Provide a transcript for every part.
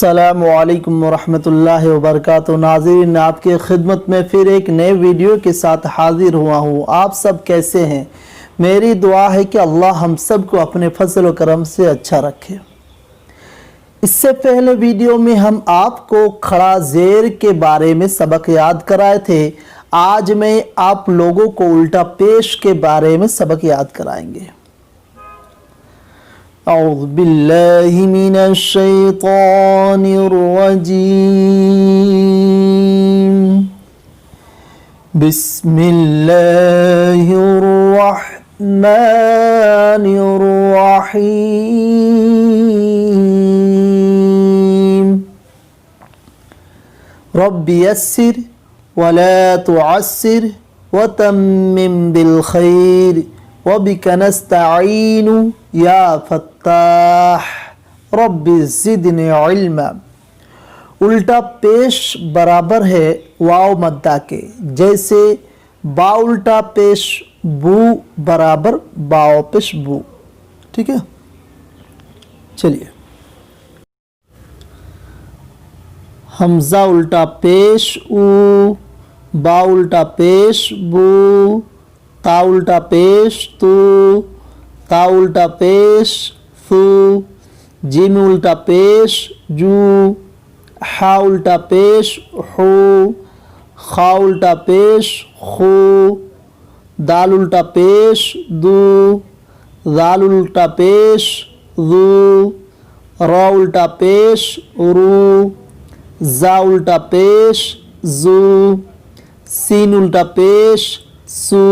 السلام علیکم ورحمۃ اللہ وبرکاتہ۔ ناظرین، آپ کے خدمت میں پھر ایک نئے ویڈیو کے ساتھ حاضر ہوا ہوں۔ آپ سب کیسے ہیں؟ میری دعا ہے کہ اللہ ہم سب کو اپنے فضل و کرم سے اچھا رکھے۔ اس سے پہلے ویڈیو میں ہم آپ کو کھڑا زیر کے بارے میں سبق یاد کرائے تھے۔ آج میں آپ لوگوں کو الٹا پیش کے بارے میں سبق یاد کرائیں گے۔ اعوذ باللہ من الشیطان الرجیم، بسم اللہ الرحمن الرحیم، رب یسر ولا تعسر وتمم بالخیر وبک نستعین یا فتاح رب زدنی علما۔ الٹا پیش برابر ہے واو مدہ کے، جیسے با الٹا پیش بو برابر باو پیش بو۔ ٹھیک ہے، چلیے۔ حمزہ الٹا پیش او، با الٹا پیش بو، تا الٹا پیش تو، تا الٹا پیش ثو، جیم الٹا پیش جو، حا الٹا پیش حو، خا الٹا پیش خو، دال الٹا پیش دو، ذال الٹا پیش ذو، را الٹا پیش رو، زا الٹا پیش زو، سین الٹا پیش سو،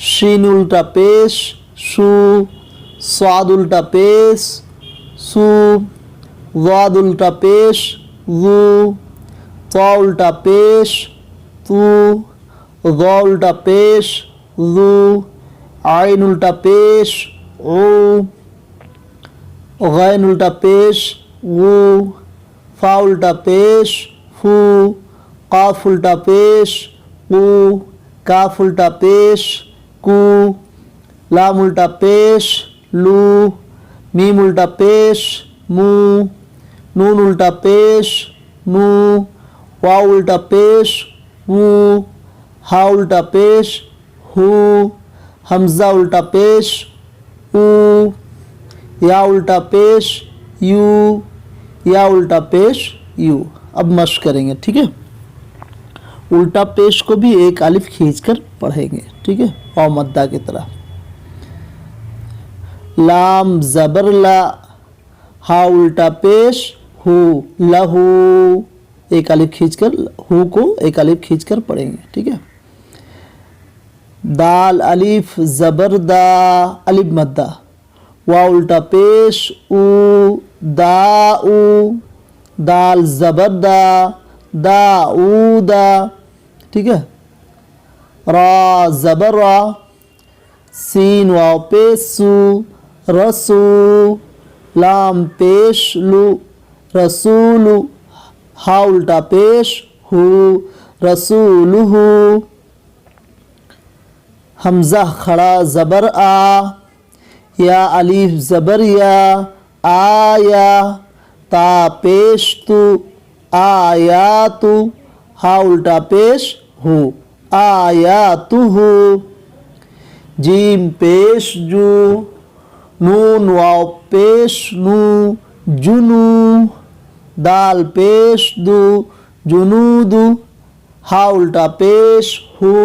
شین الٹا پیش شو، صاد الٹا پیش سو، ضاد الٹا پیش ذو، طا الٹا پیش تو، ضا الٹا پیش ذو، عین الٹا پیش عو، غین الٹا پیش غو، فا الٹا پیش فو، قاف الٹا پیش قو، کاف الٹا پیش کو، لام الٹا پیش لو، میم الٹا پیش مو، نون الٹا پیش نو، واو الٹا پیش وو، ہا الٹا پیش ہو، حمزہ الٹا پیش او، یا الٹا پیش یو، یا الٹا پیش یو۔ اب مشق کریں گے، ٹھیک ہے؟ الٹا پیش کو بھی ایک الف کھینچ کر پڑھیں گے، ٹھیک ہے؟ واو مدہ کی طرح۔ لام زبر لا، ہا الٹا پیش ہو، لہو، ایک الف کھینچ کر ہو کو ایک الف کھینچ کر پڑھیں گے، ٹھیک ہے؟ دال الف زبر دا، الف مدہ، واو الٹا پیش او، دا او، دال زبر دا، دا او دا، ٹھیک ہے؟ را زبر را، سین واو پیش سو، رسو، لام پیش لو، رسولو، ہا الٹا پیش ہو، رسولہو، حمزہ کھڑا زبر آ، یا الف زبر یا، آیا، تا پیش تو، آیاتو، ہا الٹا پیش ہو، آیاتو ہو، جیم پیش جو، نون واو پیش نو، جنو، دال پیش دو، جنودو، ہا الٹا پیش ہو،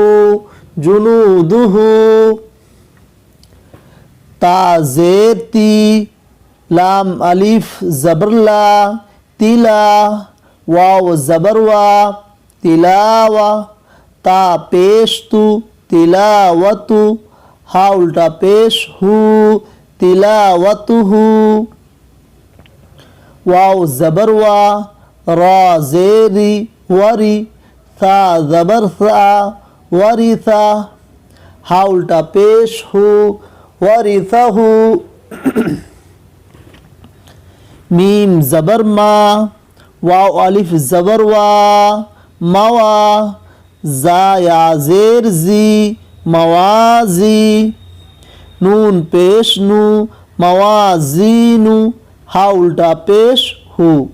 جنودو ہو، تا زیر تی، لام الف زبر لا، تلا، واو زبر وا، تلاوا، تا پیش تو، تلاوتو، ہا الٹا پیش ہو، تلاوتو ہو، واو زبر وا، را زیری وری، ثا زبر ثا، وری ثا، ہا الٹا پیش ہو، وری ثا ہو، میم زبر ما، واو الف زبر وا، موا، زا یا زیر زی، موازی، نون پیش نو، موازینو، ہا الٹا پیش